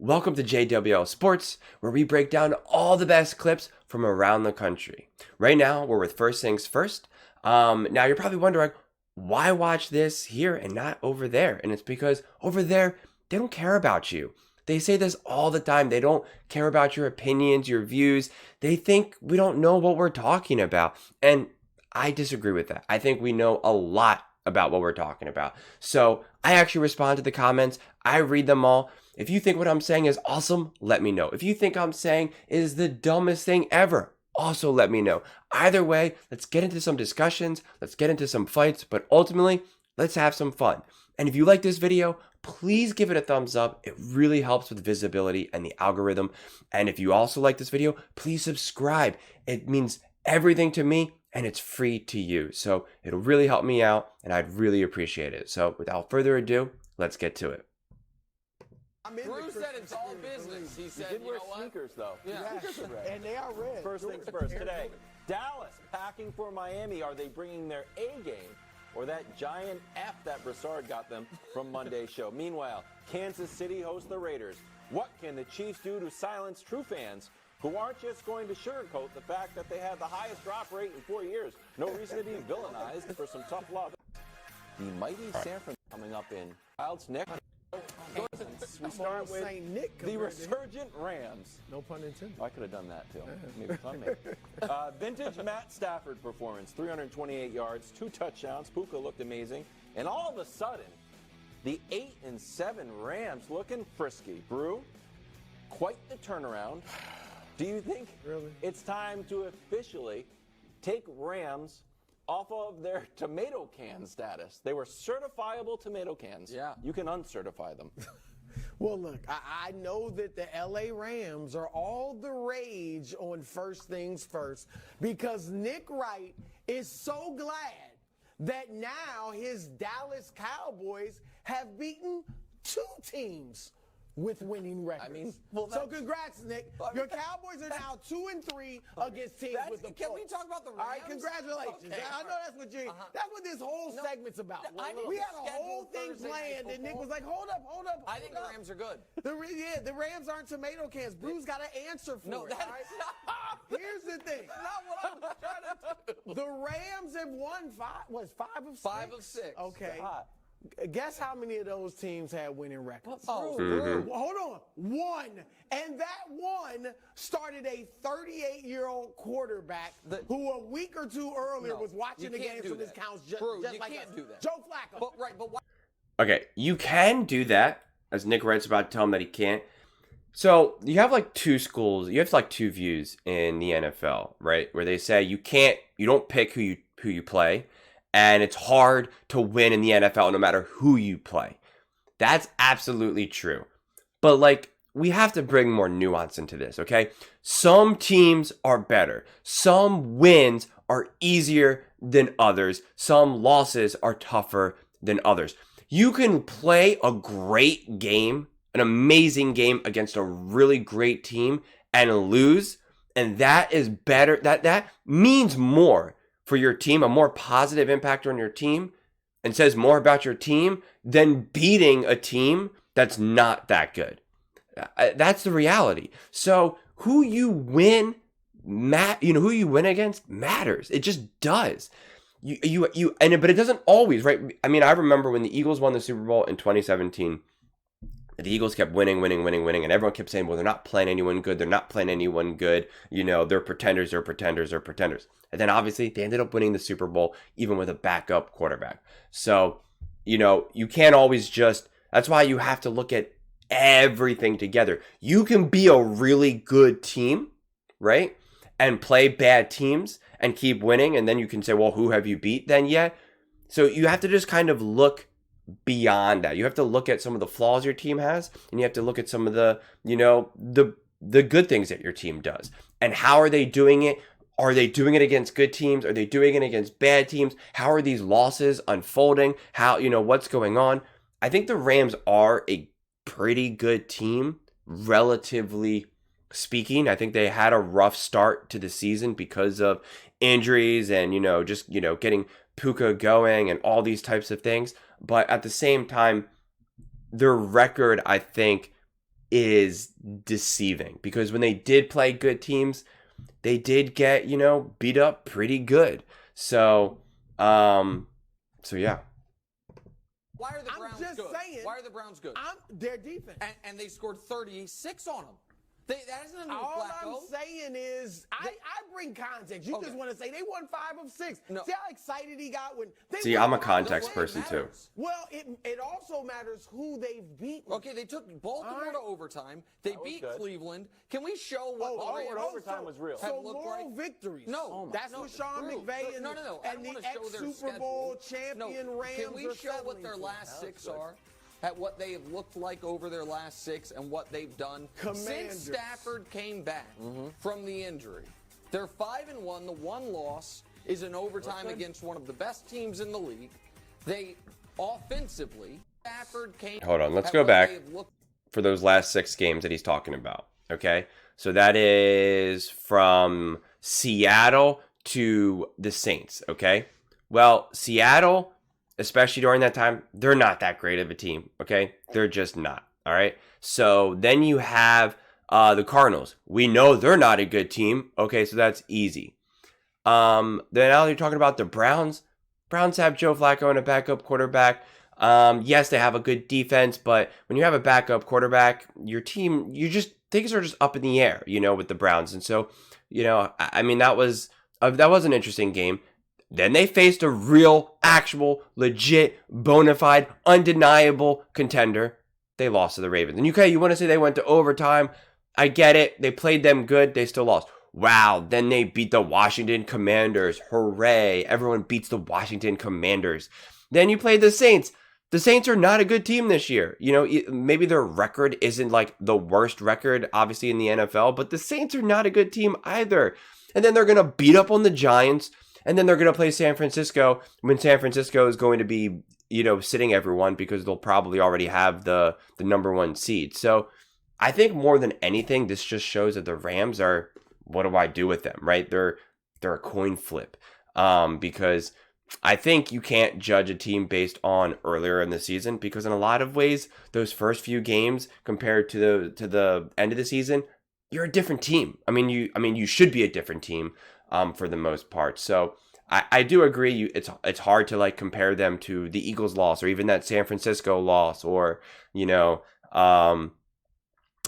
Welcome to JWL Sports, where we break down all the best clips from around the country. Right now, we're with First Things First. Now, you're probably wondering, why watch this here and not over there? And it's because over there, they don't care about you. They say this all the time. They don't care about your opinions, your views. They think we don't know what we're talking about. And I disagree with that. I think we know a lot about what we're talking about. So I actually respond to the comments. I read them all. If you think what I'm saying is awesome, let me know. If you think I'm saying is the dumbest thing ever, also let me know. Either way, let's get into some discussions, let's get into some fights, but ultimately, let's have some fun. And if you like this video, please give it a thumbs up. It really helps with visibility and the algorithm. And if you also like this video, please subscribe. It means everything to me and it's free to you. So it'll really help me out and I'd really appreciate it. So without further ado, let's get to it. Bruce said it's all business. He said, you did wear know sneakers, though. Yeah. Sneakers are red. And they are red. First things first. Today, Dallas packing for Miami. Are they bringing their A game or that giant F that Broussard got them from Monday's show? Meanwhile, Kansas City hosts the Raiders. What can the Chiefs do to silence true fans who aren't just going to sugarcoat the fact that they had the highest drop rate in 4 years? No reason to be villainized for some tough love. The mighty San Francisco coming up in Wilds Nick. We start with Saint Nick the resurgent Rams. No pun intended. I could have done that too. Maybe fun, maybe. Vintage Matt Stafford performance, 328 yards, 2 touchdowns. Puka looked amazing. And all of a sudden, the 8-7 Rams looking frisky. Brew, quite the turnaround. Do you think it's time to officially take Rams off of their tomato can status? They were certifiable tomato cans. Yeah. You can uncertify them. Well, look, I know that the LA Rams are all the rage on First Things First because Nick Wright is so glad that now his Dallas Cowboys have beaten 2 teams with winning records. I mean, so congrats, Nick. Your Cowboys are now 2-3 against teams with the Can we points. talk about the Rams? All right, congratulations. Okay, I know that's what that's what this whole segment's about. I need We to had a whole schedule thing Thursday planned, night and Nick football. was like, hold up. I think the Rams are good. The Rams aren't tomato cans. Bruce got an answer for No, it. that's all right? Here's the thing. not what I'm trying to do. The Rams have won 5 of 6? 5 of 6. Okay. Guess how many of those teams had winning records? Oh, Well, hold on. 1. And that 1 started a 38-year-old quarterback who a week or 2 earlier was watching the games from his counts just like you can't us. do that. Joe Flacco. But why? Okay, you can do that, as Nick Wright's about to tell him that he can't. So you have like 2 schools, you have like 2 views in the NFL, right? Where they say you don't pick who you play, and it's hard to win in the NFL no matter who you play. That's absolutely true. But like, we have to bring more nuance into this, okay? Some teams are better. Some wins are easier than others. Some losses are tougher than others. You can play a great game, an amazing game against a really great team and lose, and that is better. That means more for your team, a more positive impact on your team, and says more about your team than beating a team that's not that good. That's the reality. So who you win, who you win against matters. It just does. But it doesn't always, right? I mean, I remember when the Eagles won the Super Bowl in 2017. The Eagles kept winning, and everyone kept saying, well, they're not playing anyone good. They're pretenders. And then obviously they ended up winning the Super Bowl even with a backup quarterback. So, you can't always that's why you have to look at everything together. You can be a really good team, right? And play bad teams and keep winning. And then you can say, well, who have you beat then yet? So you have to just kind of look beyond that. You have to look at some of the flaws your team has, and you have to look at some of the good things that your team does. And how are they doing it? Are they doing it against good teams? Are they doing it against bad teams? How are these losses unfolding? How, what's going on? I think the Rams are a pretty good team, relatively speaking. I think they had a rough start to the season because of injuries and, getting Puka going and all these types of things. But at the same time, their record, I think, is deceiving because when they did play good teams, they did get, beat up pretty good. So, yeah. Why are the Browns just good? saying, Why are the Browns good? Their defense. And they scored 36 on them. That isn't a All Flacco. I'm saying is, I bring context. You just want to say they won 5 of 6. No. See how excited he got when they See, won I'm a 5 of context 6? person too. Well, it also matters who they've beaten. Okay, they took Baltimore to overtime. They beat good. Cleveland. Can we show what the Rams overtime was real. have So looked moral like? victories. No, that's no, what Sean Drew, McVay and, no. I and don't the wanna show their ex-Super Bowl schedule. champion No, Rams can we are show what settling their for. last 6 are? At what they have looked like over their last 6 and what they've done Commanders. since Stafford came back from the injury. They're 5-1. The one loss is in overtime against one of the best teams in the league. They offensively, Stafford came. Hold on, let's at go what back they have looked for those last 6 games that he's talking about. Okay, so that is from Seattle to the Saints. Okay, well, Seattle, especially during that time, they're not that great of a team. Okay, they're just not. All right, so then you have the Cardinals. We know they're not a good team. Okay, so that's easy. Then now you're talking about the Browns. Browns have Joe Flacco and a backup quarterback. Yes, they have a good defense, but when you have a backup quarterback, your team, things are just up in the air, with the Browns. And so, I mean, that was an interesting game. Then they faced a real, actual, legit, bona fide, undeniable contender. They lost to the Ravens. And you want to say they went to overtime. I get it. They played them good. They still lost. Wow. Then they beat the Washington Commanders. Hooray. Everyone beats the Washington Commanders. Then you play the Saints. The Saints are not a good team this year. Maybe their record isn't like the worst record, obviously, in the NFL, but the Saints are not a good team either. And then they're going to beat up on the Giants. And then they're going to play San Francisco when San Francisco is going to be, sitting everyone because they'll probably already have the number 1 seed. So I think more than anything, this just shows that the Rams are, what do I do with them, right? They're a coin flip because I think you can't judge a team based on earlier in the season because in a lot of ways, those first few games compared to the end of the season, you're a different team. I mean, you should be a different team. For the most part. So I do agree. It's hard to like compare them to the Eagles loss or even that San Francisco loss or, I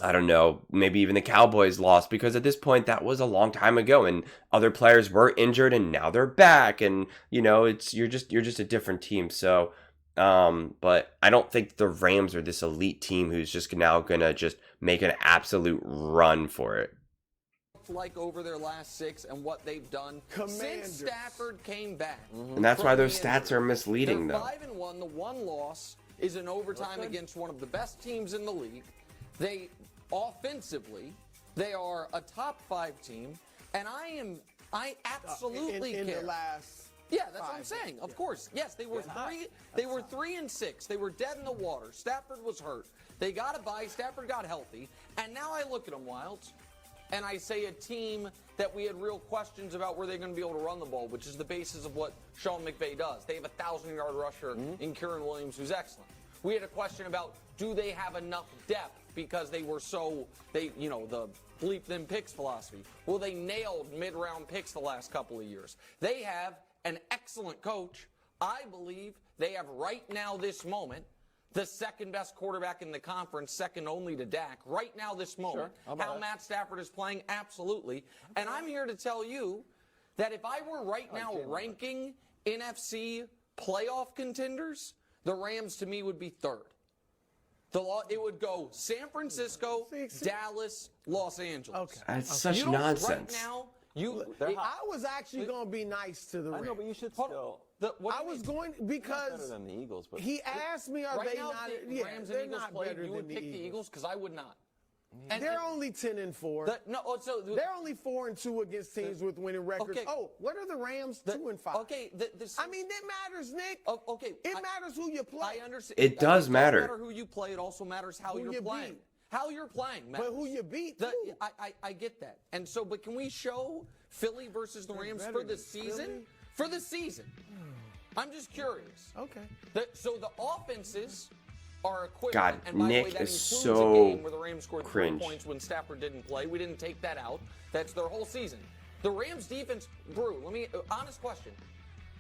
don't know, maybe even the Cowboys loss because at this point that was a long time ago and other players were injured and now they're back and, you're just a different team. So, but I don't think the Rams are this elite team who's just now going to just make an absolute run for it. like over their last 6 and what they've done since Stafford came back. And that's why those stats are misleading, They're though. 5-1. The one loss is in overtime against one of the best teams in the league. They offensively, they are a top 5 team, and I absolutely in care. the last. Yeah, that's what I'm saying. Of course. Yes, they were 3. They were 3-6. They were dead in the water. Stafford was hurt. They got a bye. Stafford got healthy, and now I look at them, Wilds, and I say a team that we had real questions about were they going to be able to run the ball, which is the basis of what Sean McVay does. They have a 1,000-yard rusher in Kieran Williams, who's excellent. We had a question about do they have enough depth because they were the bleep them picks philosophy. Well, they nailed mid-round picks the last couple of years. They have an excellent coach. I believe they have right now, this moment, the second best quarterback in the conference, second only to Dak. Right now, this moment. Sure. How Matt Stafford is playing, absolutely. And I'm here to tell you that if I were right now ranking NFC playoff contenders, the Rams to me would be 3rd. It would go San Francisco, Dallas, Los Angeles. Okay. That's such You don't- nonsense. Right now, I was actually going to be nice to the Rams. I know, but you should still. what I do you was mean? going Better because than the Eagles, but he asked me, are Right they now, not? if the Yeah, Rams they're and Eagles not played, better you would than pick the Eagles because I would not. They're only 10-4. They're only 4-2 against teams with winning records. Okay. Oh, what are the Rams? 2-5. Okay, I mean, that matters, Nick. Okay, It matters who you play. I understand. It does matter. It doesn't matter who you play. It also matters how Who you're you playing. beat. How you're playing matters. But who you beat, too. I get that. And so, but can we show Philly versus the Rams better for the than season? Philly? For the season. I'm just curious. Okay. So the offenses are equivalent. God, And by the way, Nick that is includes so a game where the Rams scored cringe. 3 points when Stafford didn't play. We didn't take that out. That's their whole season. The Rams defense, Brew, honest question.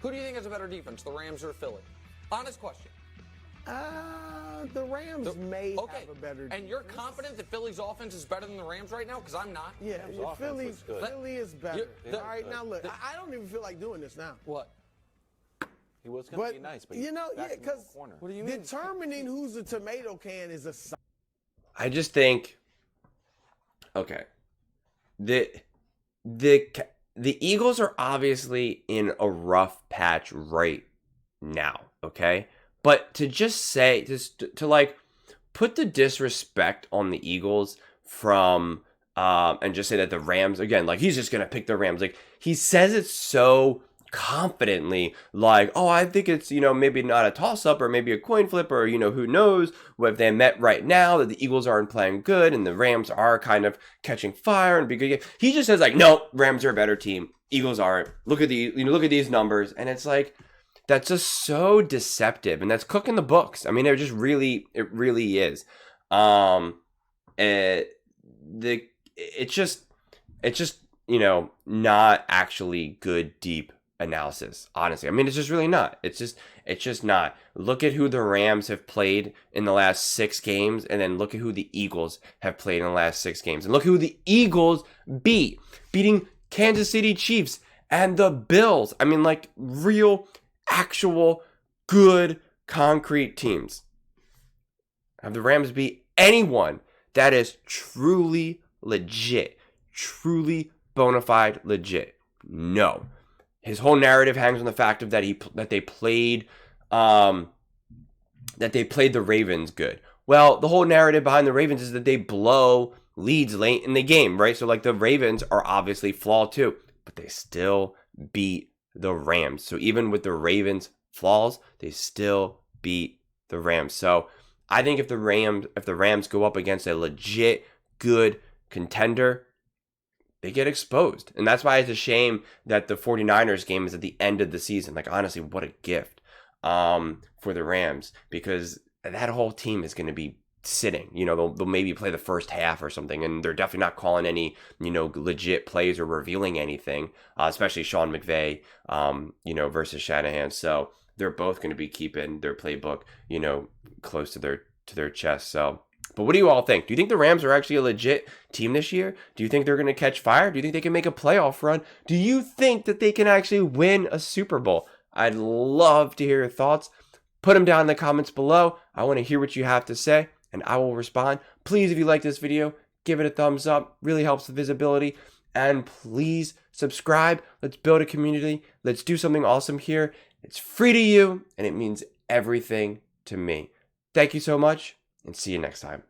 Who do you think has a better defense, the Rams or Philly? Honest question. The Rams may have a better defense. And you're confident that Philly's offense is better than the Rams right now? Because I'm not. Yeah, Philly is better. All right, now look, I don't even feel like doing this now. What? He was going to be nice, but because what do you mean? Determining who's a tomato can is a science. I just think, okay, the Eagles are obviously in a rough patch right now, okay? But to just say, to like put the disrespect on the Eagles from, and just say that the Rams, again, like he's just going to pick the Rams. Like he says it so confidently, like, oh, I think it's, maybe not a toss-up or maybe a coin flip or, who knows what if they met right now that the Eagles aren't playing good and the Rams are kind of catching fire and be good. He just says like, no, Rams are a better team. Eagles aren't. Look at these numbers. And it's like, that's just so deceptive, and that's cooking the books. I mean, it really is. It's just not actually good, deep analysis. Honestly, I mean, it's just really not. It's just not. Look at who the Rams have played in the last 6 games, and then look at who the Eagles have played in the last 6 games, and look who the Eagles beating Kansas City Chiefs and the Bills. I mean, like real, actual, good, concrete teams. Have the Rams beat anyone that is truly legit, truly bona fide legit? No. His whole narrative hangs on the fact of that they played the Ravens good. Well, the whole narrative behind the Ravens is that they blow leads late in the game, right? So like the Ravens are obviously flawed too, but they still beat the Rams. So even with the Ravens' flaws, they still beat the Rams. So I think if the Rams go up against a legit good contender, they get exposed. And that's why it's a shame that the 49ers game is at the end of the season. Like, honestly, what a gift for the Rams, because that whole team is going to be sitting. They'll maybe play the first half or something, and they're definitely not calling any, legit plays or revealing anything, especially Sean McVay, versus Shanahan. So they're both going to be keeping their playbook, close to their chest. So, but what do you all think? Do you think the Rams are actually a legit team this year? Do you think they're going to catch fire? Do you think they can make a playoff run? Do you think that they can actually win a Super Bowl? I'd love to hear your thoughts. Put them down in the comments below. I want to hear what you have to say, and I will respond. Please, if you like this video, give it a thumbs up. Really helps the visibility. And please subscribe. Let's build a community. Let's do something awesome here. It's free to you, and it means everything to me. Thank you so much, and see you next time.